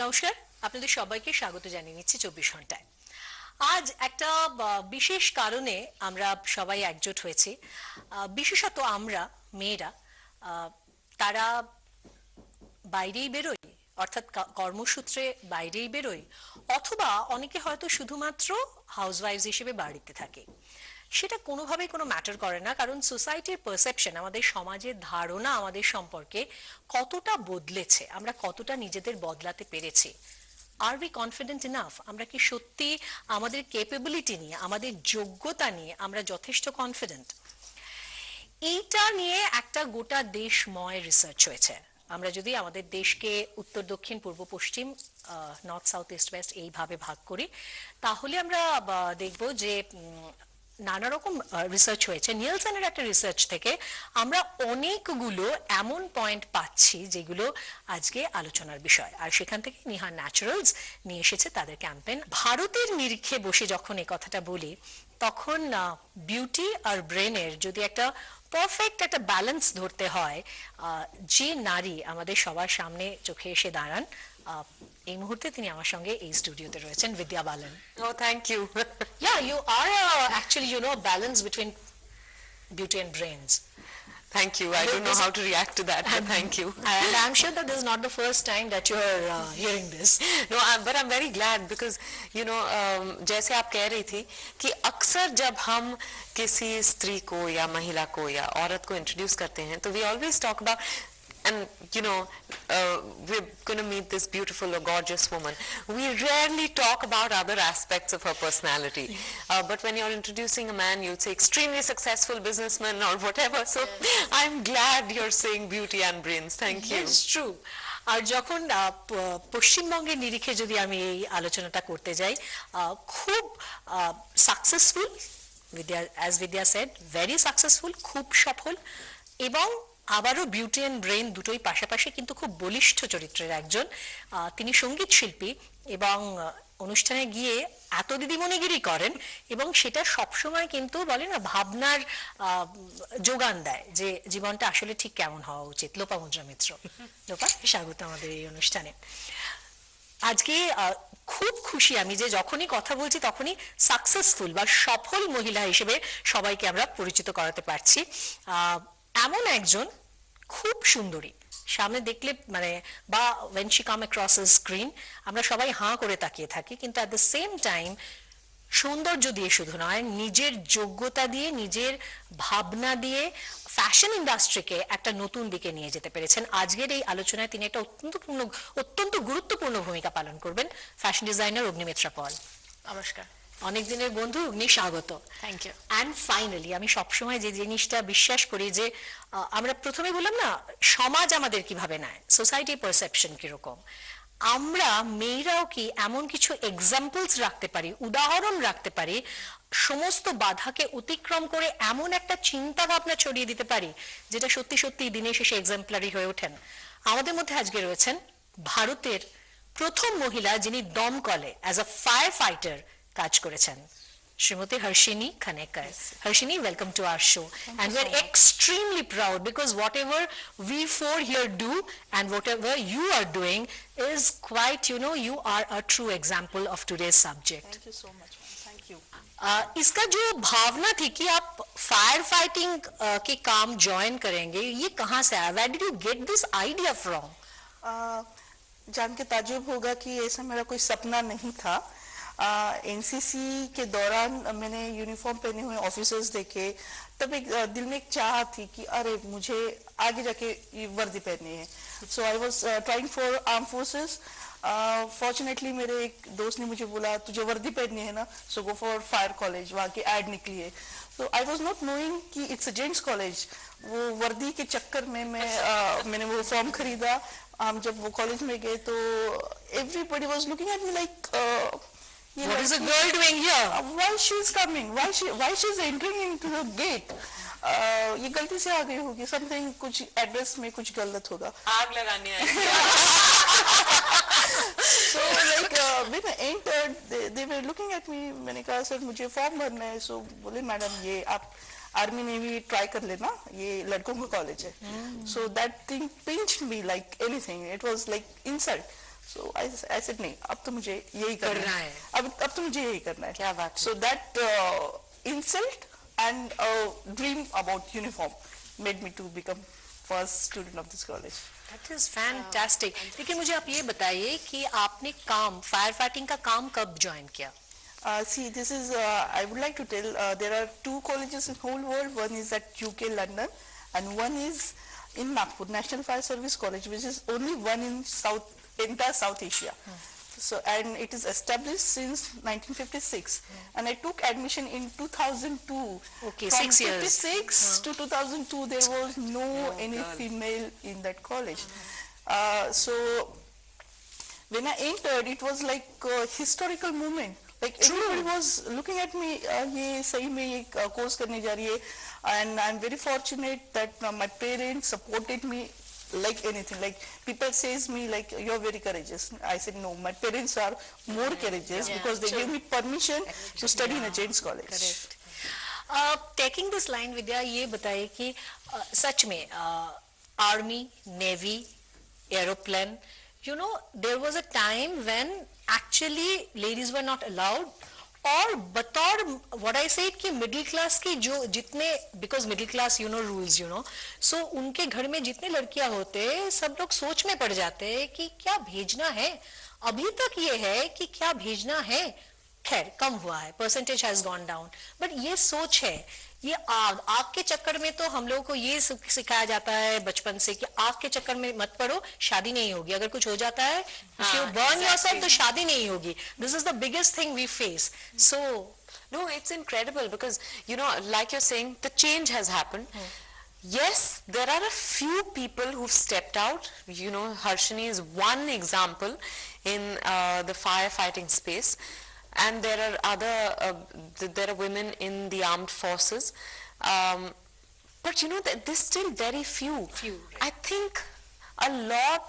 নমস্কার, আপনাদের সবাইকে স্বাগত জানিয়ে নিচ্ছি 24 ঘন্টায়। আজ একটা বিশেষ কারণে আমরা সবাই একজোট হয়েছি। বিশেষত আমরা মেয়েরা তারা বাইরেই বেরোই, অর্থাৎ কর্মসূত্রে বাইরেই বেরোই, অথবা অনেকে হয়তো শুধুমাত্র হাউসওয়াইফ হিসেবে বাড়িতে থাকে। সেটা কোনোভাবেই কোনো ম্যাটার করে না, কারণ সোসাইটির পারসেপশন, আমাদের সমাজের ধারণা আমাদের সম্পর্কে কতটা বদলেছে, আমরা কতটা নিজেদের বদলাতে পেরেছি। আর উই কনফিডেন্ট ইনাফ? আমরা কি সত্যি আমাদের ক্যাপাবিলিটি নিয়ে, আমাদের যোগ্যতা নিয়ে আমরা যথেষ্ট কনফিডেন্ট? এইটা নিয়ে একটা গোটা দেশময় রিসার্চ হয়েছে। আমরা যদি আমাদের দেশকে উত্তর দক্ষিণ পূর্ব পশ্চিম, নর্থ সাউথ ইস্ট ওয়েস্ট এইভাবে ভাগ করি, তাহলে আমরা দেখব যে নানা রকম রিসার্চ হয়েছে। নিয়েলসনের একটা রিসার্চ থেকে আমরা অনেকগুলো এমন পয়েন্ট পাচ্ছি যেগুলো আজকে আলোচনার বিষয়, আর সেখান থেকে নিহা ন্যাচারালস নিয়ে এসেছে তাদের ক্যাম্পেইন। ভারতের নিরিখে বসে যখন এই কথাটা বলি, তখন বিউটি আর ব্রেনের যদি একটা পারফেক্ট একটা ব্যালেন্স ধরতে হয়, যে নারী আমাদের সবার সামনে চোখে এসে দাঁড়ান, এই মুহূর্তে তিনি আমার সঙ্গে এই স্টুডিওতে রয়েছেন, Vidya Balan. Oh, thank you. Yeah, you are actually, a balance between beauty and brains. Thank you. I don't know how to react to that, but thank you. And I'm sure that this is not the first time that you're hearing this. No, but I'm very glad because, जैसे आप कह रही थी कि अक्सर जब हम किसी स्त्री को या महिला को या औरत को इंट्रोड्यूस करते हैं, तो we always talk about, and we're going to meet this beautiful or gorgeous woman. We rarely talk about other aspects of her personality. But when you're introducing a man, you'd say extremely successful businessman or whatever. So I'm glad you're saying beauty and brains. Thank you. It's true. আর যখন পশ্চিমবঙ্গের নিরিখে যদি আমি এই আলোচনাটা করতে যাই, খুব successful, as Vidya said, very successful, খুব সফল, এবং আবারও বিউটি অ্যান্ড ব্রেন দুটোই পাশাপাশি, কিন্তু খুব বলিষ্ঠ চরিত্রের একজন। তিনি সঙ্গীত শিল্পী এবং অনুষ্ঠানে গিয়ে এত দিদিমণিগিরি করেন, এবং সেটা সবসময় কিন্তু বলে না, ভাবনার যোগান দেয় যে জীবনটা আসলে ঠিক কেমন হওয়া উচিত। লোপামুদ্রা মিত্র, লোপা, স্বাগত আমাদের এই অনুষ্ঠানে। আজকে খুব খুশি আমি যে যখনই কথা বলছি তখনই সাকসেসফুল বা সফল মহিলা হিসেবে সবাইকে আমরা পরিচিত করাতে পারছি। এমন একজন খুব সুন্দরী, সামনে দেখলে মানে, বা when she come across a screen আমরা সবাই হাঁ করে তাকিয়ে থাকি, কিন্তু at the same time সৌন্দর্য দিয়ে শুধু নয়, নিজের যোগ্যতা দিয়ে, নিজের ভাবনা দিয়ে ফ্যাশন ইন্ডাস্ট্রিকে একটা নতুন দিকে নিয়ে যেতে পেরেছেন। আজকের এই আলোচনায় তিনি একটা অত্যন্ত গুরুত্বপূর্ণ ভূমিকা পালন করবেন। ফ্যাশন ডিজাইনার অগ্নিমিত্রা পল, নমস্কার। অনেক দিনের বন্ধু অগ্নি, স্বাগত। Thank you. অ্যান্ড ফাইনালি, আমি সবসময় যে জিনিসটা বিশ্বাস করি যে আমরা প্রথমে বললাম না, সমাজ আমাদের কিভাবে নেয়, সোসাইটি পারসেপশন কিরকম, আমরা মেয়েরাও কি এমন কিছু এক্সাম্পলস রাখতে পারি, উদাহরণ রাখতে পারি, সমস্ত বাধাকে অতিক্রম করে এমন একটা চিন্তা ভাবনা ছড়িয়ে দিতে পারি যেটা সত্যি সত্যি দিনের শেষে এক্সাম্পলারি হয়ে ওঠেন। আমাদের মধ্যে আজকে রয়েছেন ভারতের প্রথম মহিলা যিনি দমকলে অ্যাজ আ ফায়ার ফাইটার কাজ করেছেন, Srimati Harshini Khanekar. Harshini, welcome to our show. And we're extremely proud because whatever we four here do and whatever you are doing is quite, you are a true example of today's subject. Thank you so much, ma'am. Thank you. इसका जो भावना थी कि आप fire fighting के काम join करेंगे, ये कहाँ से आया? Where did you get this idea from? जान के ताज्जुब होगा कि ऐसा मेरा कोई सपना नहीं था। एनसीसी के दौरान मैंने यूनिफॉर्म पहने हुए ऑफिसर्स देखे, तब एक दिल में एक चाह थी कि अरे मुझे आगे जाके ये वर्दी पहननी है। So I was trying for arm forces. Fortunately मेरे एक दोस्त ने मुझे बोला तुझे वर्दी पहननी है ना, सो गो फॉर फायर कॉलेज, वहाँ की एड निकली है। तो आई वाज नॉट नोइंग कि इट्स अ जेंट्स कॉलेज। वो वर्दी के चक्कर में मैंने वो फॉर्म खरीदा। हम जब वो कॉलेज में गए तो everybody was looking at me like What is a girl doing here? Why she's coming? Why she's entering into the gate? ये गलती से आ गई होगी, something कुछ एड्रेस में कुछ गलत होगा। आग लगाने आई। So like when I entered, they were looking at me. मैंने कहा सर मुझे फॉर्म भरना है। So बोले मैडम ये आप आर्मी नेवी ट्राई कर लेना, ये लड़कों का कॉलेज है। So that thing pinched me like anything. It was like insult. So I said नहीं, अब तो मुझे यही करना है, अब तो मुझे यही करना है. क्या बात है. So that insult and dream about uniform made me to become first student of this college. That is fantastic. लेकिन मुझे आप ये बताइए कि आपने काम फायर फाइटिंग का काम कब ज्वाइन किया? See, this is, I would like to tell, there are two colleges in whole world. One is at UK, London, and one is in Nagpur, National Fire Service College, which is only one in entire South Asia. So, and it is established since 1956. And I took admission in 2002. Okay, From 6 years. 56 to 2002, there was no any female in that college. So, when I entered, it was like a historical moment. Like everybody was looking at me, ये सही में ये course करने जा रही है, and I'm very fortunate that my parents supported me like anything. Like people says me like you're very courageous. I said no, my parents are more courageous because they gave me permission to study in a gents college. Correct. Taking this line, विद्या ये बताइए कि सच में army, navy, aeroplane, you know, there was a time when actually ladies were not allowed. और बतौर what I said कि middle class के जो जितने, because middle class you know rules you know, so उनके घर में जितने लड़कियां होते सब लोग सोच में पड़ जाते कि क्या भेजना है. अभी तक ये है कि क्या भेजना है, खैर कम हुआ है, percentage has gone down, but ये सोच है, ये आग के चक्कर में तो हम लोगों को ये सिखाया जाता है बचपन से कि आग के चक्कर में मत पड़ो, शादी नहीं होगी, अगर कुछ हो जाता है you burn yourself तो शादी नहीं होगी. This is the biggest thing we face. So no, it's incredible because you know, like you're saying, the change has happened. Yes, there are a few people who've stepped out. You know, Harshini is one example in the firefighting space. And there are other, there are women in the armed forces. But you know, there's still very few. Right. I think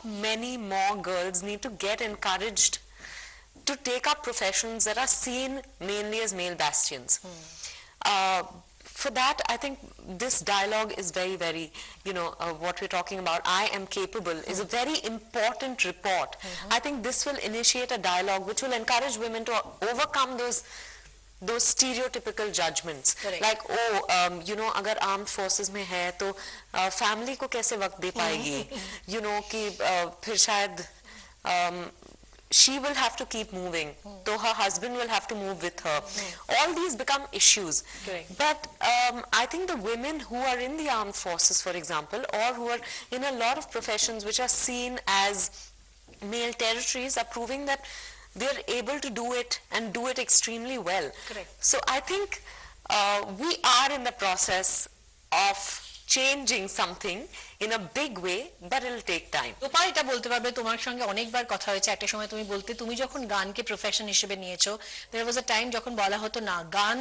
many more girls need to get encouraged to take up professions that are seen mainly as male bastions. For that, I think this dialogue is very, very, you know, what we're talking about, I am capable, is a very important report. I think this will initiate a dialogue which will encourage women to overcome those stereotypical judgments. Correct. Like, oh, you know, अगर armed forces में है तो family को कैसे वक्त दे पाएगी? You know, कि फिर शायद she will have to keep moving, so her husband will have to move with her. All these become issues. Correct. But I think the women who are in the armed forces, for example, or who are in a lot of professions which are seen as male territories, are proving that they're able to do it and do it extremely well. Correct. So I think we are in the process of changing something in a big way, but it'll take time. তোপা এটা বলতে পারবে, তোমার সঙ্গে অনেকবার কথা হয়েছে, একটা সময় তুমি বলতে তুমি যখন গানকে প্রফেশন হিসেবে নিয়েছো, there was a time যখন বলা হতো না গান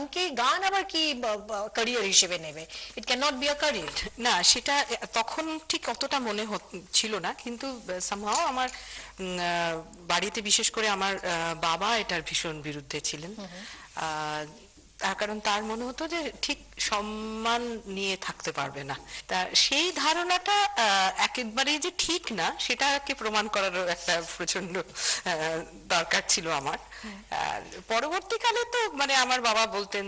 আবার কি ক্যারিয়ার হিসেবে নেবে, it cannot be a career. না, সেটা তখন ঠিক অতটা মনে ছিল না, কিন্তু somehow আমার বাড়িতে বিশেষ করে আমার বাবা এটার ভীষণ বিরুদ্ধে ছিলেন। তার কারণ তার মনে হতো যে ঠিক সম্মান নিয়ে থাকতে পারবে না, তা সেই ধারণাটা একেবারে যে ঠিক না সেটাকে প্রমাণ করার একটা প্রচন্ড দরকার ছিল আমার। আর পরবর্তীকালে তো মানে আমার বাবা বলতেন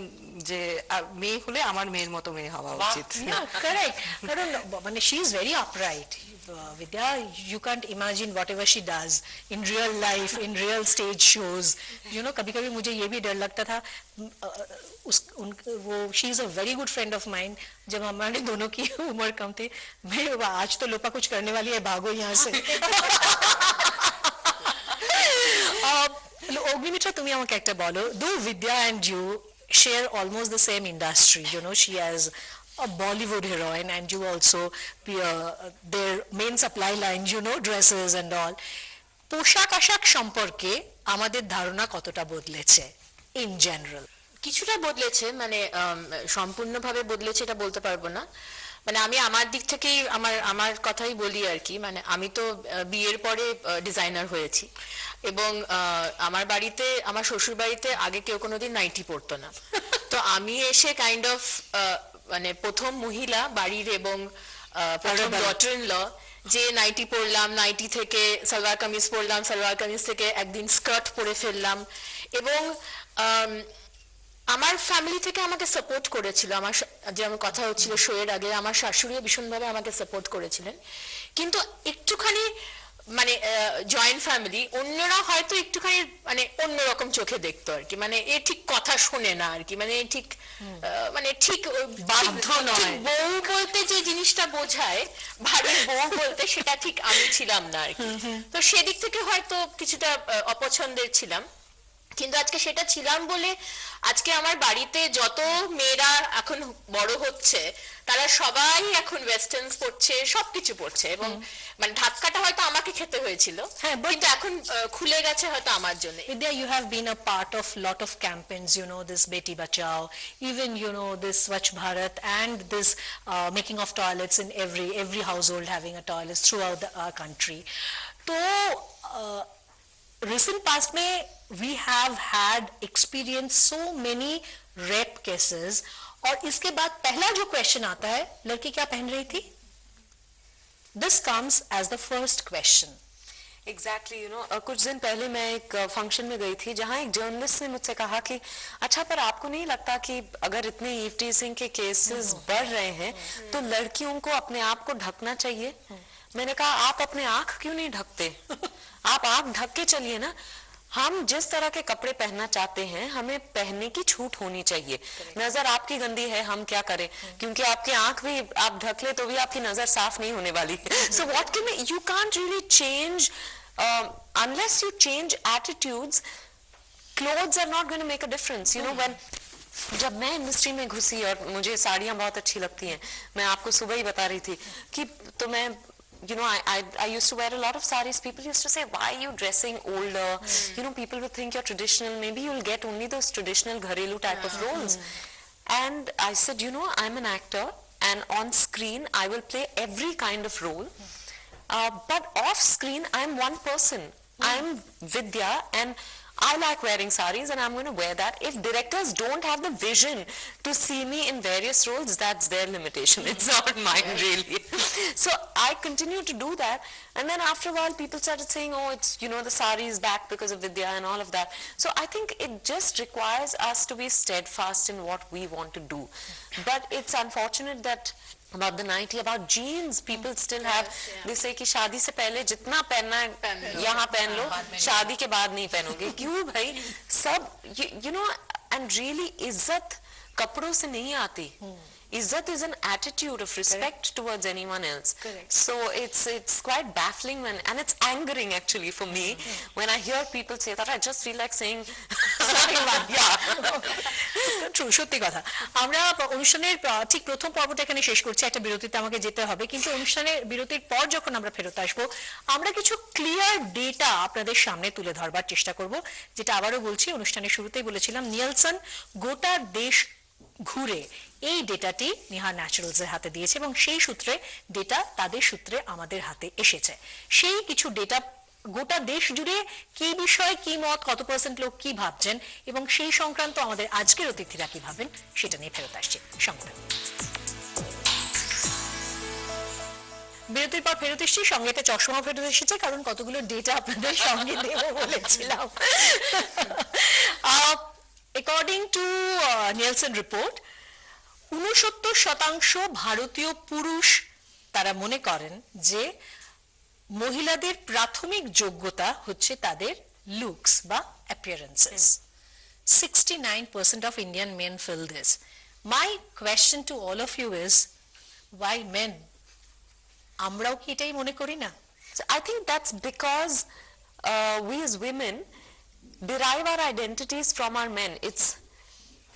যে মেয়ে হলে আমার মেয়ের মতো মেয়ে হওয়া উচিত। Correct. কারণ মানে she is very upright. Vidya, you can't imagine whatever she does in real life, in real stage shows. You know, कभी-कभी मुझे ये भी डर लगता था, वो she is a very good friend of mine. जब हमारे दोनों की उम्र कम थी, मैं आज तो लोपा कुछ करने वाली है, भागो यहाँ से। অগ্নিমিত্রা, তুমি আমাকে একটা বলো, though Vidya and you share almost the same industry, you know, she has a Bollywood heroine and you also their main supply line, you know, dresses and all. পোশাক আশাক সম্পর্কে আমাদের ধারণা কতটা বদলেছে in general? কিছুটা বদলেছে, মানে সম্পূর্ণভাবে বদলেছে এটা বলতে পারবো না। মানে আমি আমার দিক থেকেই আমার কথাই বলি আর কি। মানে আমি তো বিয়ের পরে ডিজাইনার হয়েছি এবং আমার বাড়িতে, আমার শ্বশুর বাড়িতে আগে কেউ কোনোদিন নাইটি পরতো না। তো আমি এসে কাইন্ড অফ মানে প্রথম মহিলা বাড়ির এবং প্রথম ডটার ইন ল যে নাইটি পরলাম, নাইটি থেকে সালোয়ার কামিজ পরলাম, সালোয়ার কামিজ থেকে একদিন স্কার্ট পরে ফেললাম। এবং আমার ফ্যামিলি থেকে আমাকে সাপোর্ট করেছিল। আমার যেমন কথা হচ্ছিল শোয়ের আগে, আমার শাশুড়িও ভীষণভাবে আমাকে সাপোর্ট করেছিলেন। কিন্তু একটুখানি মানে জয়েন্ট ফ্যামিলি, অন্যরা হয়তো একটুখানি মানে অন্যরকম চোখে দেখতো আর কি, মানে এ ঠিক কথা শোনে না আর কি, মানে ঠিক মানে ঠিক বাধ্য নয়। বউ বলতে যে জিনিসটা বোঝায়, বাড়ির বউ বলতে সেটা ঠিক আমি ছিলাম না আর কি। তো সেদিক থেকে হয়তো কিছুটা অপছন্দের ছিলাম। কিন্তু আজকে সেটা ছিলাম বলে আজকে আমার বাড়িতে যত মেয়েরা এখন বড় হচ্ছে তারা সবাই এখন ওয়েস্টার্নস পড়ছে, সবকিছু পড়ছে। এবং মানে ধাক্কাটা হয়তো আমাকে খেতে হয়েছিল, হ্যাঁ, কিন্তু এখন খুলে গেছে হয়তো আমার জন্য। Vidya, you have been a part of lot of campaigns, you know, this Beti Bachao, even, you know, this Swachh Bharat, and this making of toilets in every household having a toilet throughout our country. So, recent past में we have had experienced so many rape cases, और इसके बाद पहला जो question आता है, लड़की क्या पहन रही थी? This comes as the first question. Exactly you know कुछ दिन पहले मैं एक फंक्शन में गई थी जहां एक जर्नलिस्ट ने मुझसे कहा कि अच्छा, पर आपको नहीं लगता कि अगर इतने ईव टीजिंग के केसेस बढ़ रहे हैं तो लड़कियों को अपने आप को ढकना चाहिए? मैंने कहा, आप अपने आंख क्यों नहीं ढकते? आप आंख ढक के चलिए ना। हम जिस तरह के कपड़े पहनना चाहते हैं हमें पहनने की छूट होनी चाहिए। नजर आपकी गंदी है, हम क्या करें? क्योंकि आपकी आंख भी आप ढक ले तो भी आपकी नजर साफ नहीं होने वाली। So what can you can't really change unless you change attitudes. Clothes are not going to make a difference, you know. When जब मैं इंडस्ट्री में घुसी और मुझे साड़ियां बहुत अच्छी लगती हैं, मैं आपको सुबह ही बता रही थी कि तो मैं you know, I used to wear a lot of sarees. People used to say, why are you dressing older? You know, people would think you're traditional. Maybe you'll get only those traditional gharelu type of roles. And I said, you know, I'm an actor, and on screen I will play every kind of role. But off screen I'm one person. I'm Vidya, and I like wearing sarees, and I'm going to wear that. If directors don't have the vision to see me in various roles, that's their limitation. It's not mine, really. So I continued to do that, and then after a while people started saying, oh, it's, you know, the sari is back because of Vidya and all of that. So I think it just requires us to be steadfast in what we want to do. But it's unfortunate that about the 90, about jeans, people still have, they say कि शादी से पहले जितना पहनना है यहाँ पहन लो, शादी के बाद नहीं पहनोगे। क्यों भाई? सब you know, and really इज्जत कपड़ों से नहीं आती। Izzat is an attitude of respect towards anyone else. Correct. So it's quite baffling and it's angering actually for me when I hear people say that. I just feel like saying True, সত্যি কথা। আমরা অনুষ্ঠানের ঠিক প্রথম পর্বটা এখানে শেষ করছি, একটা বিরতিতে আমাকে যেতে হবে, কিন্তু অনুষ্ঠানের বিরতির পর যখন আমরা ফেরত আসবো আমরা কিছু ক্লিয়ার ডেটা আপনাদের সামনে তুলে ধরবার চেষ্টা করব, যেটা আবারও বলছি, অনুষ্ঠানের শুরুতেই বলেছিলাম নিয়েলসন গোটা দেশ ঘুরে এই ডেটাটি নিহার ন্যাচারালস এর হাতে দিয়েছে এবং সেই সূত্রে ডেটা তাদের সূত্রে আমাদের হাতে এসেছে। সেই কিছু ডেটা গোটা দেশ জুড়ে কি বিষয় কি মত, কত % লোক কি ভাবছেন এবং সেই সংক্রান্ত আমাদের আজকের অতিথিরা কি ভাবেন সেটা নিয়ে ফেরত আসছে। সঙ্গে বিরতির পর ফেরত এসেছি, সঙ্গে একটা চশমা ফেরত এসেছে, কারণ কতগুলো ডেটা আপনাদের সঙ্গে দেব বলেছিলাম। According to Nielsen report, 69% ভারতীয় পুরুষ তারা মনে করেন যে মহিলাদের প্রাথমিক যোগ্যতা হচ্ছে তাদের লুকস বা appearances. 69% of Indian men feel this. My question to all of you is, why men? আমরাও কি এটাই মনে করি না? So I think that's because we as women derive our identities from our men.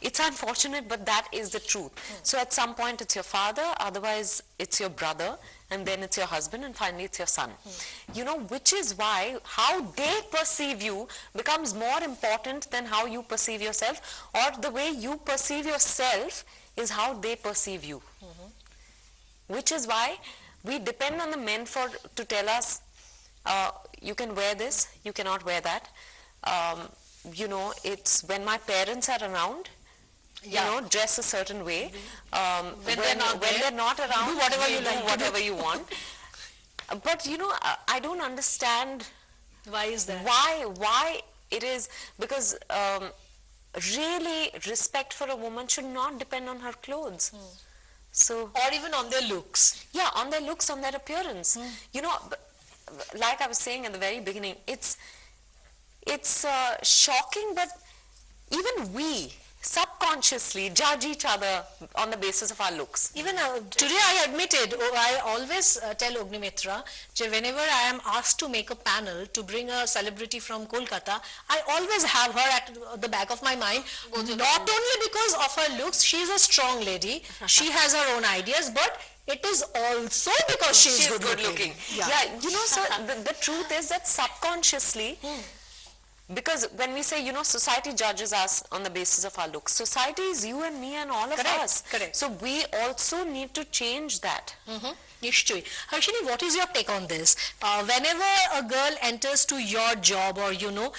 It's unfortunate, but that is the truth. So at some point it's your father, otherwise it's your brother, and then it's your husband, and finally it's your son. You know, which is why how they perceive you becomes more important than how you perceive yourself, or the way you perceive yourself is how they perceive you. Which is why we depend on the men to tell us, you can wear this, you cannot wear that. You know, it's when my parents are around, you know, dress a certain way. When they're not around, do whatever you like, whatever you want. But you know, I don't understand Why is that? why it is, because really respect for a woman should not depend on her clothes. So Or even on their looks. yeah, on their looks, on their appearance. You know, like I was saying at the very beginning, it's shocking, but even we subconsciously judge each other on the basis of our looks. Even today I admitted, I always tell Ognimitra, whenever I am asked to make a panel to bring a celebrity from Kolkata, I always have her at the back of my mind, not only because of her looks, she is a strong lady, she has her own ideas, but it is also because she is good looking. Yeah, you know, so the truth is that subconsciously, because when we say, you know, society judges us on the basis of our looks. Society is you and me and all of Correct, us. correct. So we also need to change that. Nishchay. Harshini, what is your take on this? Whenever a girl enters to your job, or you know,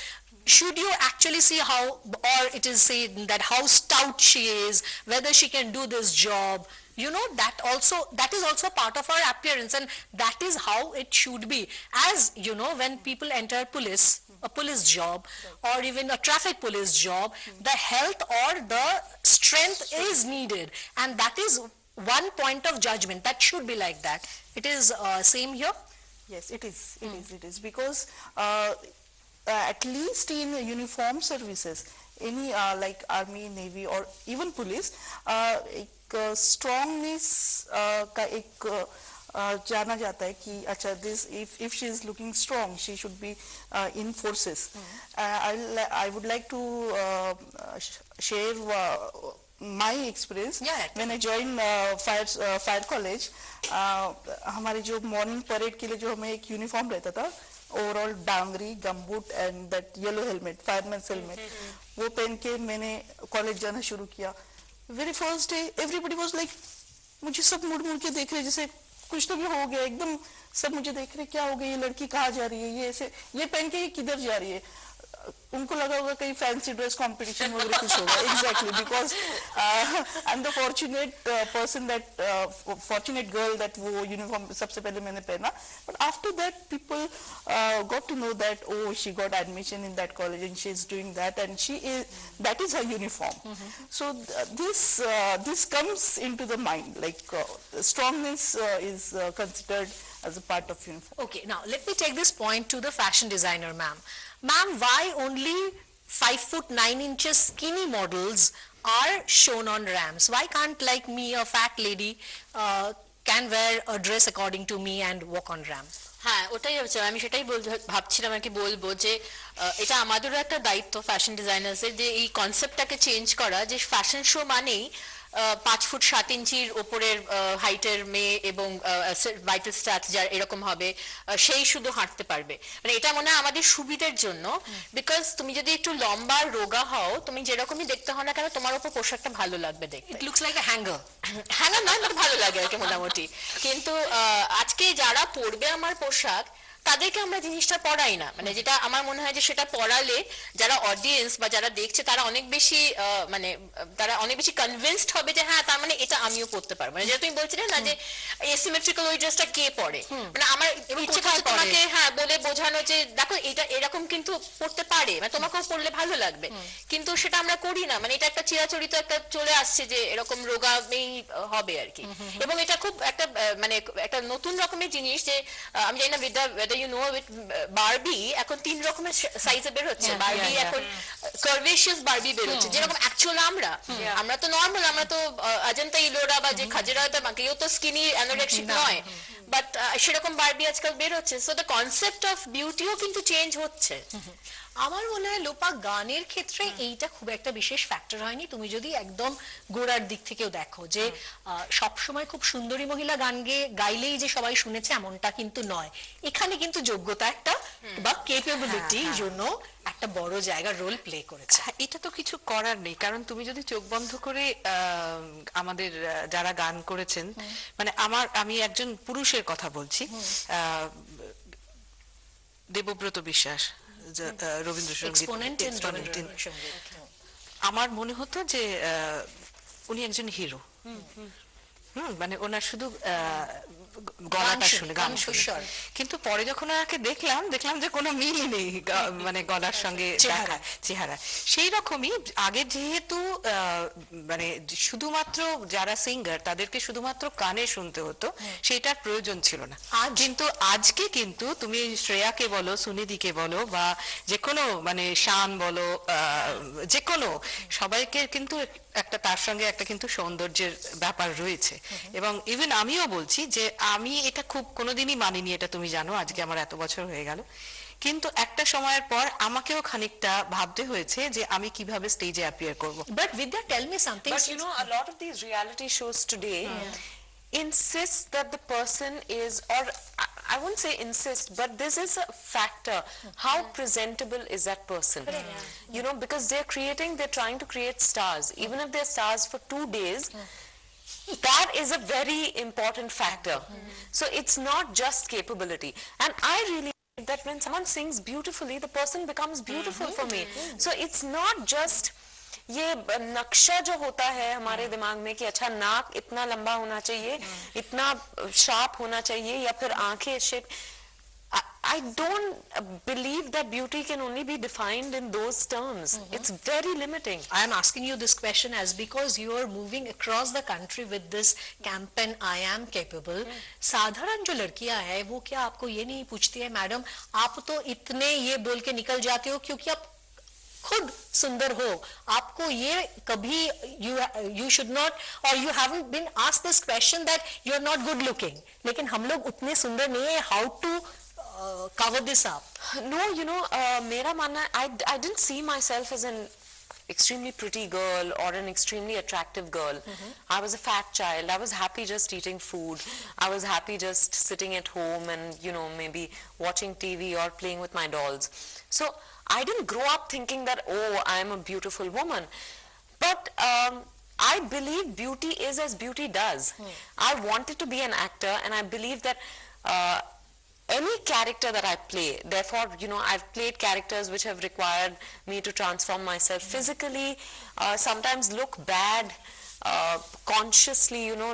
should you actually see how, or it is said that how stout she is, whether she can do this job, you know, that is also part of our appearance, and that is how it should be. As you know, when people enter a police job, or even a traffic police job, the health or the strength is needed, and that is one point of judgment. That should be like that. It is same here. Yes, it is. It is because at least in uniform services, any like army, navy, or even police, एक strongness का एक जाना जाता है कि अच्छा this if she is looking strong, she should be in forces. I would like to share my experience. Yeah. When I joined fire college, हमारे जो morning parade के लिए जो हमें एक uniform रहता था, overall डांगरी, gumboot and that yellow helmet, fireman's helmet, वो पहन के मैंने college जाना शुरू किया. Very first day, everybody was like, मुझे सब मुड़ के देख रहे जैसे कुछ तो भी हो गया, एकदम सब मुझे देख रहे क्या हो गया, ये लड़की कहाँ जा रही है, ये ऐसे ये पहन के ये किधर जा रही है. उनको लगा होगा कहीं फैंसी ड्रेस कंपटीशन वगैरह कुछ होगा. Exactly, because I'm the fortunate person that fortunate girl that वो uniform सबसे पहले मैंने पहना. But after that people got to know that oh she got admission in that college and she is doing that and that is her uniform. So this comes into the mind, like strongness is considered as a part of uniform. Okay, now let me take this point to the fashion designer, ma'am. Ma'am, why only 5'9" skinny models are shown on ramps? Why can't like me, a fat lady, can wear a dress according to me and walk on ramp? হ্যাঁ ওটাই হচ্ছে, আমি সেটাই ভাবছিলাম আর কি বলবো যে এটা আমাদেরও একটা দায়িত্ব ফ্যাশন ডিজাইনার্সের যে এই কনসেপ্টটাকে চেঞ্জ করা, যে ফ্যাশন শো মানেই 5 ফুট 7 ইঞ্চির ওপরের হাইটের মেয়ে এবং ভাইটাল স্ট্যাটস যার এরকম হবে সেই শুধু হাঁটতে পারবে, মানে এটা মনে হয় আমাদের সুবিধার জন্য, বিকজ তুমি যদি একটু লম্বা রোগা হও, তুমি যেরকমই দেখতে হও না কেন তোমার উপর পোশাকটা ভালো লাগবে দেখতে. It looks like a hanger. Hanger নয়, মানে ভালো লাগে আর কি মোটামুটি. কিন্তু আজকে যারা পরবে আমার পোশাক তাদেরকে আমরা জিনিসটা পড়াই না, মানে যেটা আমার মনে হয় যে সেটা পড়ালে যারা অডিয়েন্স বা যারা দেখছে তারা অনেক বেশি মানে তারা অনেক বেশি কনভিন্সড হবে যে হ্যাঁ তার মানে এটা আমিও পড়তে পারবো. মানে যেটা তুমি বলছিলে না যে এসিমেট্রিক্যাল ওই ড্রেসটা কে পরে, মানে আমার ইচ্ছে করছে তোমাকে হ্যাঁ বলে বোঝানো যে দেখো এটা এরকম কিন্তু পড়তে পারে, মানে তোমাকেও পড়লে ভালো লাগবে, কিন্তু সেটা আমরা করি না. মানে এটা একটা চিরাচরিত একটা চলে আসছে যে এরকম রোগামেই হবে আর কি. এবং এটা খুব একটা মানে একটা নতুন রকমের জিনিস যে আমি জানি না বিদ্যা you know with Barbie এখন 3 রকমের সাইজে বের হচ্ছে. Barbie এখন কার্ভেশিয়াস Barbie বের হচ্ছে, যেরকম অ্যাকচুয়াল আমরা তো নরমাল, আমরা তো অজন্তা ইলোরা বা যে খাজরাটা কেউ তো স্কিনি অ্যানোরেক্সিক নয়, বাট সেরকম Barbie আজকাল বের হচ্ছে. সো দ্য কনসেপ্ট অফ বিউটিও কিন্তু চেঞ্জ হচ্ছে. আমার মনে হয় লোপা গানের ক্ষেত্রে এইটা খুব একটা বিশেষ ফ্যাক্টর হয়নি. তুমি যদি একদম গোড়ার দিক থেকেও দেখো যে সব সময় খুব সুন্দরী মহিলা গান গাইলেই যে সবাই শুনেছে এমনটা কিন্তু নয়. এখানে কিন্তু যোগ্যতা একটা বা ক্যাপাবিলিটি জন্য একটা বড় জায়গার রোল প্লে করেছে. এটা তো কিছু করার নেই, কারণ তুমি যদি চোখ বন্ধ করে আমাদের যারা গান করেছেন, মানে আমি একজন পুরুষের কথা বলছি, দেবব্রত বিশ্বাস রবীন্দ্রসঙ্গীত, আমার মনে হতো যে উনি একজন হিরো. মানে ওনার শুধু গলাটা শুনে, শুনে গান গান শুনে স্বর। কিন্তু পরে যখন ওনাকে দেখলাম যে কোনো মিলই নেই মানে গলার সঙ্গে চেহারা। দেখা চেহারা সেই রকমই আগে যেহেতু মানে শুধুমাত্র যারা সিঙ্গার তাদেরকে শুধুমাত্র কানে শুনতে হতো সেটার প্রয়োজন ছিল না কিন্তু আজকে কিন্তু তুমি শ্রেয়াকে বলো সুনিধিকে বলো বা যে কোনো মানে শান বলো যে কোনো সবাইকে কিন্তু একটা তার সঙ্গে একটা কিন্তু সৌন্দর্যের ব্যাপার রয়েছে এবং ইভেন আমিও বলছি যে আমি এটা খুব কোনোদিনই মানিনি, এটা তুমি জানো, আজকে আমার এত বছর হয়ে গেল, কিন্তু একটা সময়ের পর আমাকেও খানিকটা ভাবতে হয়েছে যে আমি কিভাবে স্টেজে অ্যাপিয়ার করব। But Vidya tell me something But you know, a lot of these reality shows today insist that the person is, or I won't say insist, but this is a factor. How presentable is that person? You know, because they're trying to create stars. Even if they're stars for 2 days, that is a very important factor. So it's not just capability. And I really believe that when someone sings beautifully, the person becomes beautiful for me. So it's not just ये नक्शा जो होता है हमारे दिमाग में कि अच्छा नाक इतना लंबा होना चाहिए, इतना शार्प होना चाहिए, या फिर आंखें shape. I don't believe that beauty can only be defined in those terms. It's very limiting. I am asking you this question as because you are moving across the country with this campaign I am capable. साधारण जो लड़कियां हैं वो क्या आपको ये नहीं पूछती है मैडम आप तो इतने ये बोल के निकल जाते हो क्योंकि आप खुद सुंदर हो, आपको ये कभी you should not or you haven't been asked this question that you are not good looking, लेकिन हम लोग उतने सुंदर नहीं है, how to cover this up? No, you know, मेरा मानना है, I didn't see myself as an extremely pretty girl or an extremely attractive girl. I was a fat child. I was happy just eating food. I was happy just sitting at home and, you know, maybe watching TV or playing with my dolls. So I didn't grow up thinking that, oh, I am a beautiful woman. But I believe beauty is as beauty does. I wanted to be an actor, and I believe that any character that I play, therefore, you know, I've played characters which have required me to transform myself physically, sometimes look bad, consciously, you know,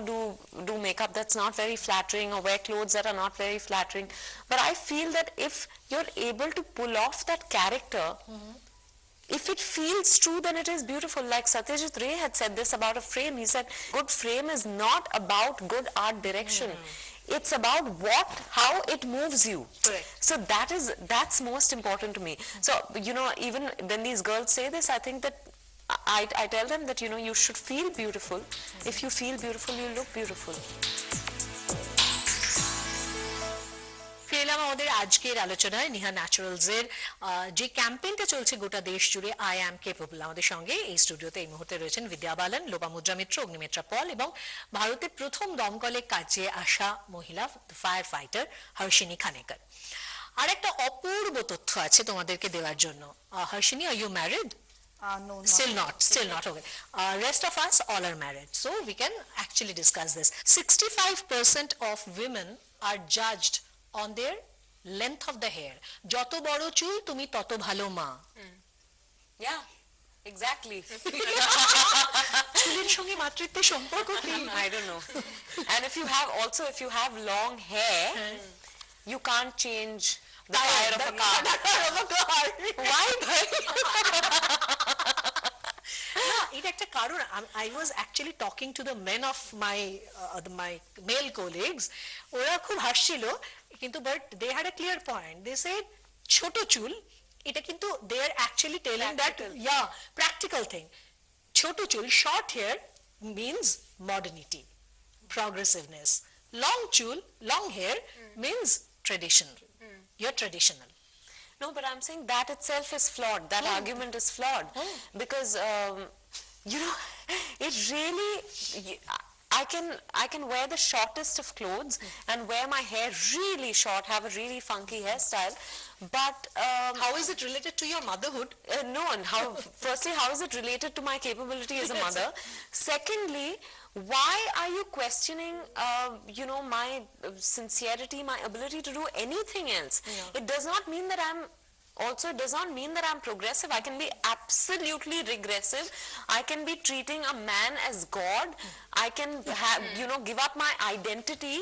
do makeup that's not very flattering or wear clothes that are not very flattering. But I feel that if you're able to pull off that character, if it feels true, then it is beautiful. Like Satyajit Ray had said this about a frame. He said, good frame is not about good art direction. It's about how it moves you. Correct. So that's most important to me. So, you know, even when these girls say this, I think that I tell them that, you know, you should feel beautiful. If you feel beautiful, you look beautiful. ফিরে এলাম আমাদের আজকের আলোচনায় Niha naturals এর যে ক্যাম্পেইনটা চলছে গোটা দেশ জুড়ে আই অ্যাম কেপেবল। আমাদের সঙ্গে এই স্টুডিওতে এই মুহূর্তে রয়েছেন বিদ্যা বালান, লোপামুদ্রা মিত্র, অগ্নিমিত্রা পল এবং ভারতের প্রথম দমকলে কাজে আসা মহিলা ফায়ার ফাইটার হর্ষিনী খানেকর। আর একটা অপূর্ব তথ্য আছে তোমাদেরকে দেওয়ার জন্য। Harshini, are you married? No, Still not. Okay. Rest of us all are married, so we can actually discuss this. 65% of women are judged on their length of the hair. যত বড় চুল তুমি তত ভালো মা। Yeah, exactly. চুলের সঙ্গে মাতৃত্বের সম্পর্ক কি? I don't know. And if you have long hair, you can't change the tire of a car. Why? এটা একটা কারণ। I was actually talking to the men of my male colleagues. ওরা খুব হাসছিল কিন্তু but they had a clear point. They said ছোট চুল এটা কিন্তু they are actually telling that practical thing. ছোট চুল short hair means modernity, progressiveness. Long hair means tradition. You're traditional. No, but I'm saying that itself is flawed. That argument is flawed. Because, you know, it really, I can wear the shortest of clothes and wear my hair really short, have a really funky hairstyle. But, How is it related to your motherhood? no, and firstly, how is it related to my capability as a mother? Secondly, why are you questioning, you know, my sincerity, my ability to do anything else? It does not mean that I'm also does not mean that I'm progressive. I can be absolutely regressive. I can be treating a man as God. I can have, give up my identity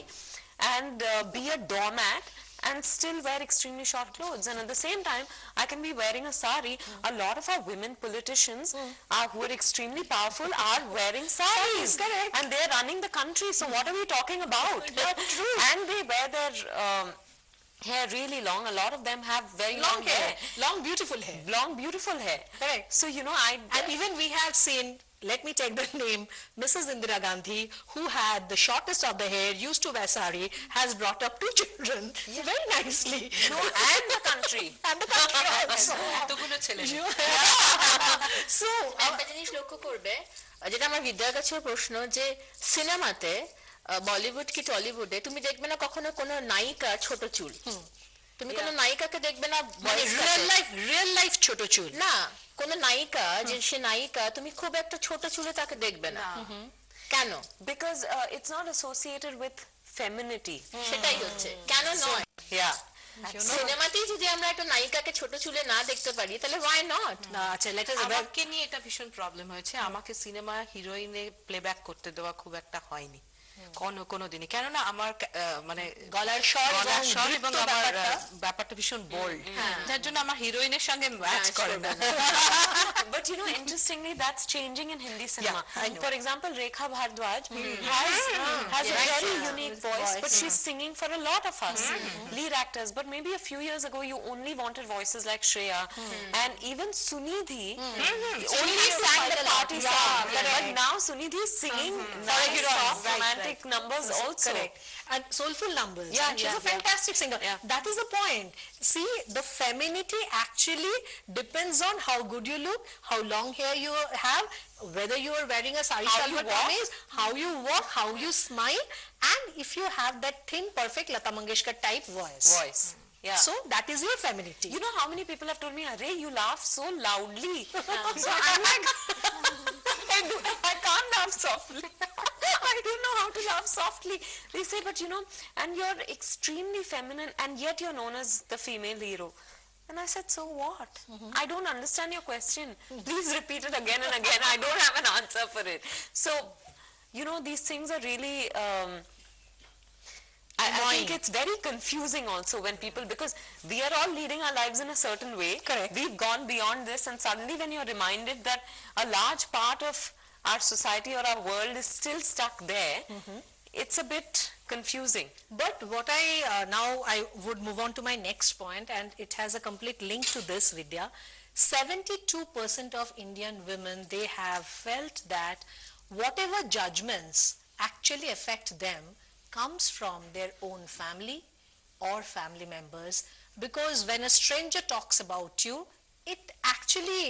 and be a doormat and still wear extremely short clothes. And at the same time, I can be wearing a sari. A lot of our women politicians who are extremely powerful are wearing saris. Correct. And they're running the country. So what are we talking about? True. And they wear their hair really long. A lot of them have very long hair. Long beautiful hair. Long, beautiful hair. Correct. So, And even we have seen, let me take the name, Mrs. Indira Gandhi, who had the shortest of the hair, used to wear sari, has brought up 2 children very nicely. and the country. And the country also. এতগুলো ছেলে মেয়ে। So, একটা জিনিস লক্ষ্য করবে, যেটা আমার বিদ্যার কাছেও প্রশ্ন, যে সিনেমাতে বলিউড কি টলিউডে তুমি দেখবে না কখনো কোনো নায়িকা ছোট চুল, তুমি কোনো নায়িকাকে দেখবে না মানে real life ছোট চুল। না, কোন নায়িকা যে সে নায়িকা তুমি খুব একটা ছোট চুলে তাকে দেখবে না। কেন? Because it's not associated with femininity. সেটাই হচ্ছে কেন নয়। Yeah. সিনেমাতেই যদি আমরা একটা নায়িকাকে ছোট চুলে না দেখতে পারি তাহলে why not? আচ্ছা, let us আমাকে নিয়ে এটা ভীষণ প্রবলেম হয়েছে, আমাকে সিনেমা হিরোইনে প্লেব্যাক করতে দেওয়া খুব একটা হয়নি কোনো দিনই, কেননা আমার মানে গলার স্বর এবং আমার ব্যাপারটা ভীষণ বোল্ড, যার জন্য আমার হিরোইনের সঙ্গে ম্যাচ করে না। But interestingly, that's changing in Hindi cinema. Yeah, I know. For example, Rekha Bhardwaj has a very unique voice, but she's singing for a lot of us, lead actors. But maybe a few years ago, you only wanted voices like Shreya, and even Sunidhi only sang the party song. But now Sunidhi is singing nice, soft, romantic numbers also. Correct. And soulful numbers. Yeah, And she's yeah, a fantastic singer. Yeah. That is the point. See, the femininity actually depends on how good you look, how long hair you have, whether you are wearing a sari How you salwar walk. kameez, how you walk, how you smile, and if you have that thin, perfect Lata Mangeshkar type voice. Yeah. So that is your femininity. You know how many people have told me, Arey, you laugh so loudly. So I'm like, I can't laugh softly. I don't know how to laugh softly. They say, but and you're extremely feminine and yet you're known as the female hero. And I said, so what? I don't understand your question. Please repeat it again and again. I don't have an answer for it. So, these things are really... I think it's very confusing also when people, because we are all leading our lives in a certain way. Correct. We've gone beyond this, and suddenly when you're reminded that a large part of our society or our world is still stuck there, it's a bit confusing. But what now I would move on to my next point, and it has a complete link to this, Vidya. 72% of Indian women, they have felt that whatever judgments actually affect them comes from their own family or family members, because when a stranger talks about you, it actually,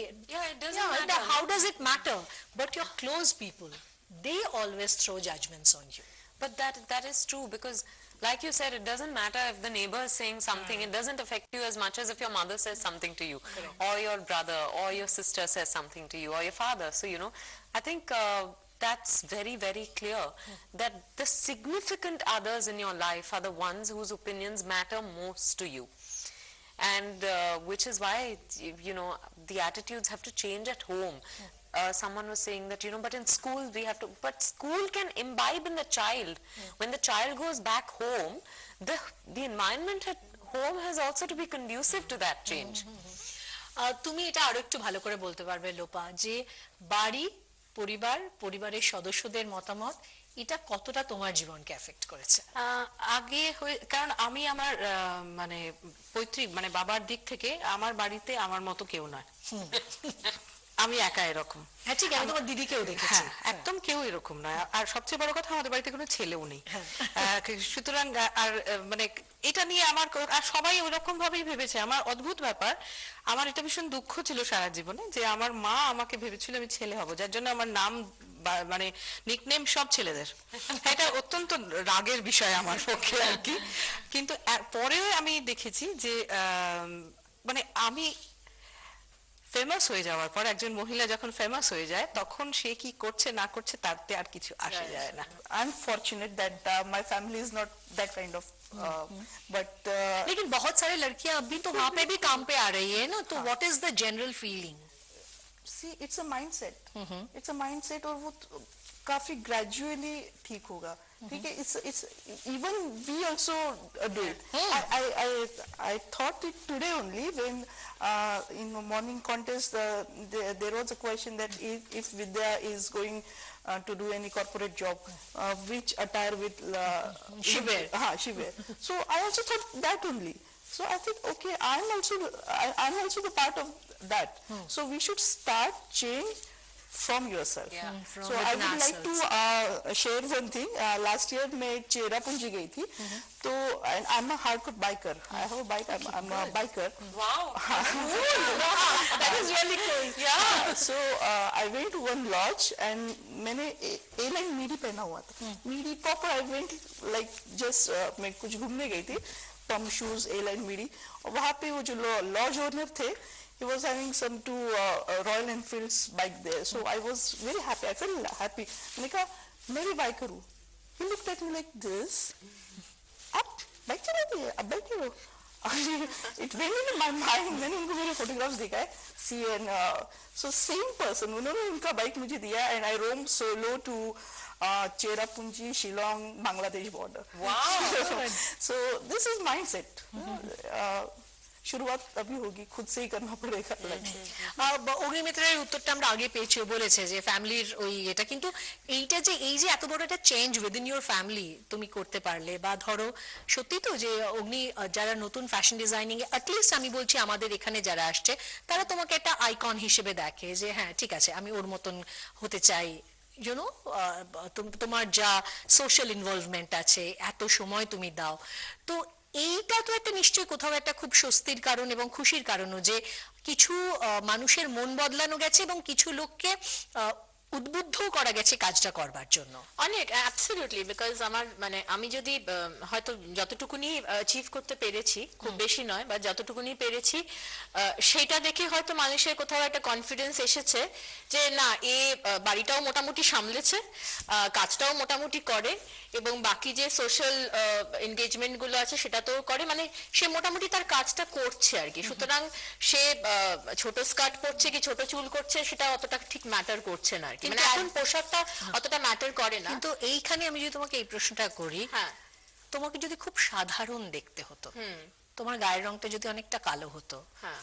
It doesn't matter. how does it matter? But your close people, they always throw judgments on you. But that is true, because like you said, it doesn't matter if the neighbor is saying something. It doesn't affect you as much as if your mother says something to you, or your brother or your sister says something to you, or your father. So, I think that's very, very clear that the significant others in your life are the ones whose opinions matter most to you. And which is why, the attitudes have to change at home. Someone was saying that, but in school we have to, but school can imbibe in the child. When the child goes back home, the environment at home has also to be conducive to that change. তুমি এটা আরো একটু ভালো করে বলতে পারবে লোপা, যে বাড়ি, পরিবারের সদস্যদের মতামত এটা কতটা তোমার জীবনকে এফেক্ট করেছে? আগে কারণ আমি আমার মানে পৈতৃক মানে বাবার দিক থেকে আমার বাড়িতে আমার মতো কেউ নয়, আমি একা এরকম। হ্যাঁ ঠিক, আমি তোমার দিদিকেও দেখেছি। হ্যাঁ, একদম কেউ এরকম নয়। আর সবচেয়ে বড় কথা, আমাদের বাড়িতে কোনো ছেলেও নেই। সুতরাং আর মানে এটা নিয়ে আমার, আর সবাই ওরকম ভাবেই ভেবেছে। আমার অদ্ভুত ব্যাপার, আমার এটা ভীষণ দুঃখ ছিল সারা জীবনে যে আমার মা আমাকে ভেবেছিল আমি ছেলে হব, যার জন্য আমার নাম মানে নিকনেম সব ছেলেদের। এটা অত্যন্ত রাগের বিষয় আমার পক্ষে আর কি। কিন্তু পরেও আমি দেখেছি যে মানে আমি ফেমাস হয়ে যাওয়ার পর, একজন মহিলা যখন ফেমাস হয়ে যায় তখন সে কি করছে না করছে তাতে আর কিছু আসে যায় না। I'm fortunate that my family is not that kind of but लेकिन बहुत सारे लड़कियां अभी तो वहां पे भी काम पे आ रही है ना, तो what is the general feeling? See it's a mindset, it's a mindset, और वो काफी ग्रेजुअली ठीक होगा, ठीक है. It's even we also do it. I thought it today only when in the morning contest there was a question that if Vidya is going to do any corporate job, which attire She wear. she wear. So I also thought that only. So I think, okay, I'm also the part of that. So we should start change from yourself. From So I within would like to share one thing. Last year मैं चेरापूंजी गई थी, तो and I'm a hardcore biker. I have a bike. I'm a biker. Wow. That is really cool. Yeah. So I went to one lodge and मैंने A-line midi पहना हुआ था. Midi proper. I went like just मैं कुछ घूमने गई थी. Pump shoes, A-line midi. और वहाँ पे वो जो lodge owner थे, he was having some two Royal Enfields bike there. So I was very happy. I felt happy. मैंने कहा मैं भी biker हूँ. He looked at me like this. आप बाइक चलाती है? आप बैठे हो? It went into my mind. मैंने उनको मेरे photographs दिखाए. See, and so same person. उन्होंने उनका बाइक मुझे दिया and I roamed solo to Cherrapunji, Shillong, Bangladesh border. Wow. So this is mindset. শুরুয়াত अभी होगी, खुद से ही करना पड़ेगा. অগ্নিমিত্রের উত্তরটা আমরা আগে পেয়েছি, ও বলেছে যে ফ্যামিলির ওই এটা, কিন্তু এইটা যে এই যে এত বড় একটা চেঞ্জ উইদিন ইউর ফ্যামিলি তুমি করতে পারলে, বা ধরো সত্যি তো যে অগ্নি যারা নতুন ফ্যাশন ডিজাইনিং এ অ্যাটলিস্ট আমি বলছি আমাদের এখানে যারা আসছে তারা তোমাকে একটা আইকন হিসেবে দেখে যে হ্যাঁ ঠিক আছে আমি ওর মতন হতে চাই, ইউনো, তোমার যা সোশ্যাল ইনভলভমেন্ট আছে, এত সময় তুমি দাও, তো এইটা তো একটা নিশ্চয়ই কোথাও একটা খুব স্বস্তির কারণ এবং খুশির কারণও যে কিছু মানুষের মন বদলানো গেছে এবং কিছু লোককে উদ্বুদ্ধ করা গেছে কাজটা করবার জন্য। অনেক অ্যাবসলিউটলি, বিকজ আমার মানে আমি যদি হয়তো যতটুকুনি অ্যাচিভ করতে পেরেছি, খুব বেশি নয়, বা যতটুকুনি পেরেছি, সেইটা দেখে হয়তো মানুষের কোথাও একটা কনফিডেন্স এসেছে যে না এ বাড়িটাও মোটামুটি সামলেছে, কাজটাও মোটামুটি করে, এবং বাকি যে সোশ্যাল এনগেজমেন্ট গুলো আছে সেটা তো করে, মানে সে মোটামুটি তার কাজটা করছে আর কি। সুতরাং সে ছোট স্কার্ট পরছে কি ছোট চুল করছে সেটা অতটা ঠিক ম্যাটার করছে না আর কি, মানে এখন পোশাকটা অতটা ম্যাটার করে না। কিন্তু এইখানে আমি যদি তোমাকে এই প্রশ্নটা করি, হ্যাঁ, তোমাকে যদি খুব সাধারণ দেখতে হতো, তোমার গায়ের রংটা যদি অনেকটা কালো হতো, হ্যাঁ,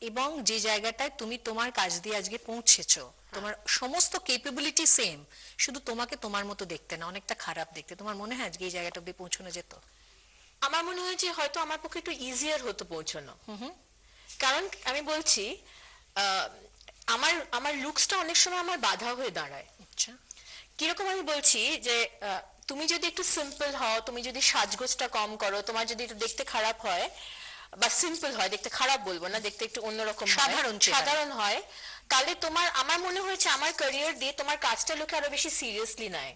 এবং যে জায়গাটায় তুমি তোমার কাজ দিয়ে আজকে পৌঁছেছো, তোমার সমস্ত কেপেবিলিটি সেম, শুধু তোমাকে তোমার মতো দেখতে না, অনেকটা খারাপ দেখতে, তোমার মনে হয় আজকে এই জায়গাটা অব্দি পৌঁছানো যেত? আমার মনে হয় যে হয়তো আমার পক্ষে একটু ইজিয়ার হতো পৌঁছানো। কারণ আমি বলছি আমার আমার লুকসটা অনেক সময় আমার বাধা হয়ে দাঁড়ায়। আচ্ছা, কিরকম আমি বলছি যে তুমি যদি একটু সিম্পল হও, তুমি যদি সাজগোজটা কম করো, তোমার যদি একটু দেখতে খারাপ হয় বা সিম্পল হয়, দেখতে খারাপ বলবো না, দেখতে একটু অন্যরকম সাধারণ হয়, তাহলে তোমার, আমার মনে হয়েছে আমার ক্যারিয়ার দিয়ে তোমার কাজটা লোকে আরো বেশি সিরিয়াসলি নেয়।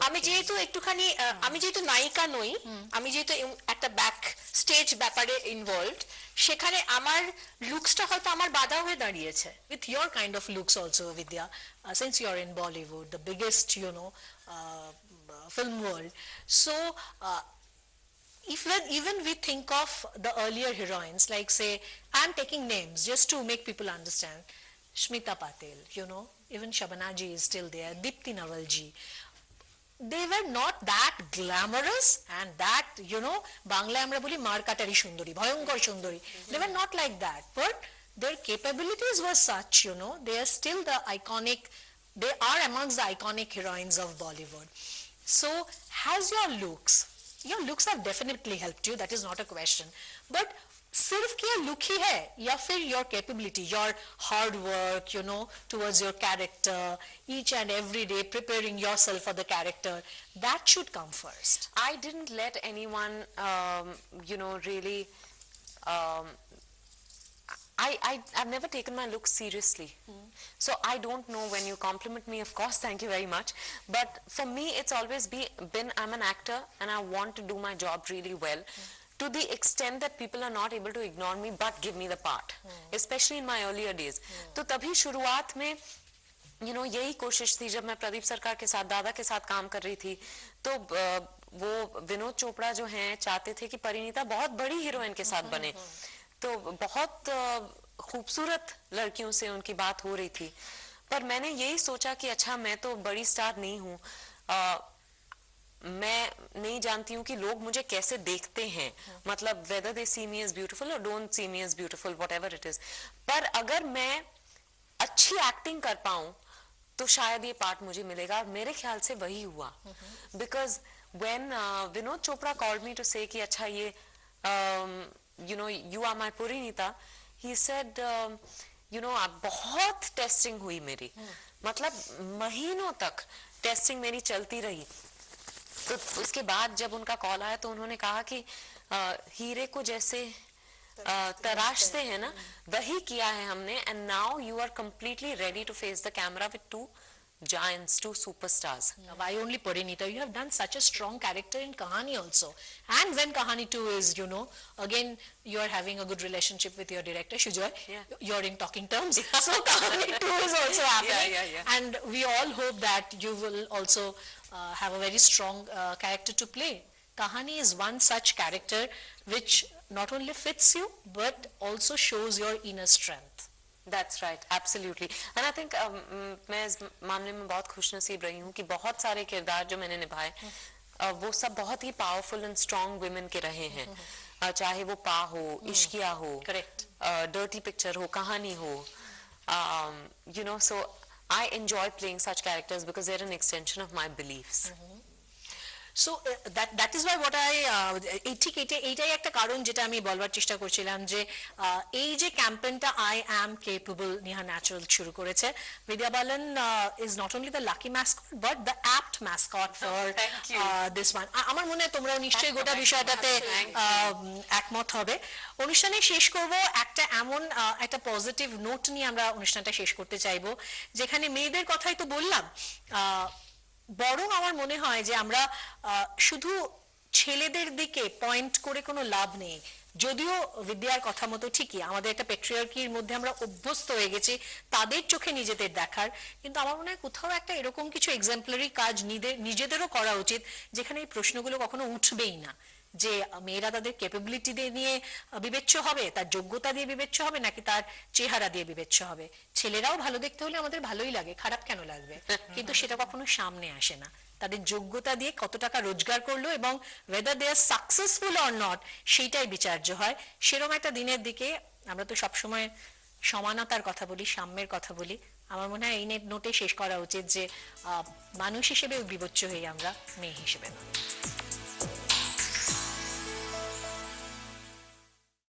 আমি যেহেতু একটুখানি আমি যেহেতু নায়িকা নই, আমি যেহেতু একটা ব্যাক স্টেজ ব্যাপারে ইনভলভড, সেখানে আমার লুকসটা হয়তো আমার বাধা হয়ে দাঁড়িয়েছে। with your kind of looks also, Vidya, since you're in Bollywood, the biggest, film world, so even we think of the earlier heroines, like say, I'm taking names just to make people understand, Smita Patel, even Shabana ji is still there, Deepti Nawal ji, they were not that glamorous and that, বাংলায় আমরা বলি মারকাটারি সুন্দরী, ভয়ঙ্কর সুন্দরী, they were not like that, but their capabilities were such, they are still the iconic, they are amongst the iconic heroines of Bollywood. So has your looks have definitely helped you, that is not a question, but सिर्फ क्या look ही है या फिर your capability, your hard work, towards your character, each and every day preparing yourself for the character, that should come first. I didn't let anyone, really. I've never taken my looks seriously. So I don't know, when you compliment me, of course, thank you very much. But for me, it's always been I'm an actor and I want to do my job really well. To the extent that people are not able to ignore me but give me the part, especially in my earlier days. तो तभी शुरुआत में यही कोशिश थी, जब मैं प्रदीप सरकार के साथ, दादा के साथ काम कर रही थी, तो वो विनोद चोपड़ा जो हैं चाहते थे कि परिणीता बहुत बड़ी हीरोइन के साथ बने, तो बहुत खूबसूरत लड़कियों से उनकी बात हो रही थी, पर मैंने यही सोचा कि अच्छा मैं तो बड़ी स्टार नहीं हूँ, मैं नहीं जानती हूँ कि लोग मुझे कैसे देखते हैं, मतलब whether they see me as beautiful or don't see me as beautiful, whatever it is, पर अगर मैं अच्छी एक्टिंग कर पाऊं तो शायद ये पार्ट मुझे मिलेगा, और मेरे ख्याल से वही हुआ, because when Vinod Chopra called me to say कि अच्छा ये you know you are my Parineeta, he said you know बहुत टेस्टिंग हुई मेरी, मतलब महीनों तक टेस्टिंग मेरी चलती रही, तो उसके बाद जब उनका कॉल आया तो उन्होंने कहा कि हीरे को जैसे तराशते हैं ना, वही किया है हमने, and now you are completely ready to face the camera with two giants, two superstars. Why only Parinita? You have done such a strong character in Kahani also. And when Kahani 2 is, you know, again, you are having a good relationship with your director, Shujoy. Yeah. You're in talking terms. So Kahani 2 is also happening. Yeah. And we all hope that you will also have a very strong character to play. Kahani is one such character which not only fits you, but also shows your inner strength. That's right, absolutely. And I think मैं इस मामले में बहुत खुशनसीब रही हूँ कि बहुत सारे किरदार जो मैंने निभाए वो सब बहुत ही पावरफुल एंड स्ट्रॉन्ग वुमेन के रहे हैं, चाहे वो पा हो, इश्किया हो, Correct. डर्टी पिक्चर हो, कहानी हो, you know, so I enjoy playing such characters because they're an extension of my beliefs. So that is why what I ঠিক এইটাই একটা কারণ যেটা আমি বলবার চেষ্টা করছিলাম যে এই যে ক্যাম্পেইনটা I am capable Nihar natural শুরু করেছে, Vidya Balan is not only the lucky mascot but the apt mascot for this one. আমার মনে হয় তোমরাও নিশ্চয়ই গোটা বিষয়টাতে একমত হবে। অনুষ্ঠানে শেষ করব একটা এমন একটা পজিটিভ নোট নিয়ে, আমরা অনুষ্ঠানটা শেষ করতে চাইবো, যেখানে মেয়েদের কথাই তো বললাম, বরং আমার মনে হয় যে আমরা শুধু ছেলেদের দিকে পয়েন্ট করে কোনো লাভ নেই, যদিও বিদ্যার কথা মতো ঠিকই আমাদের একটা পেট্রিয়ার্কির মধ্যে আমরা অভ্যস্ত হয়ে গেছি তাদের চোখে নিজেদের দেখার, কিন্তু আমার মনে হয় কোথাও একটা এরকম কিছু এক্সাম্পলারি কাজ নিজেদেরও করা উচিত যেখানে এই প্রশ্নগুলো কখনো উঠবেই না, যে মেয়েরা তাদের ক্যাপাবিলিটি নিয়ে বিবেচ্য হবে, তার যোগ্যতা দিয়ে বিবেচ্য হবে, নাকি তার চেহারা দিয়ে বিবেচ্য হবে। ছেলেরাও ভালো দেখতে হলে আমাদের ভালোই লাগে, খারাপ কেন লাগবে, কিন্তু সেটা কখনো সামনে আসে না। তাদের যোগ্যতা দিয়ে কত টাকা রোজগার করলো এবং whether they are successful or not সেইটাই বিচার্য হয়। সেরকম একটা দিনের দিকে আমরা তো সবসময় সমানতার কথা বলি, সাম্যের কথা বলি, আমার মনে হয় এই নোটে শেষ করা উচিত যে মানুষ হিসেবে বিবেচ্য হই আমরা, মেয়ে হিসেবে না।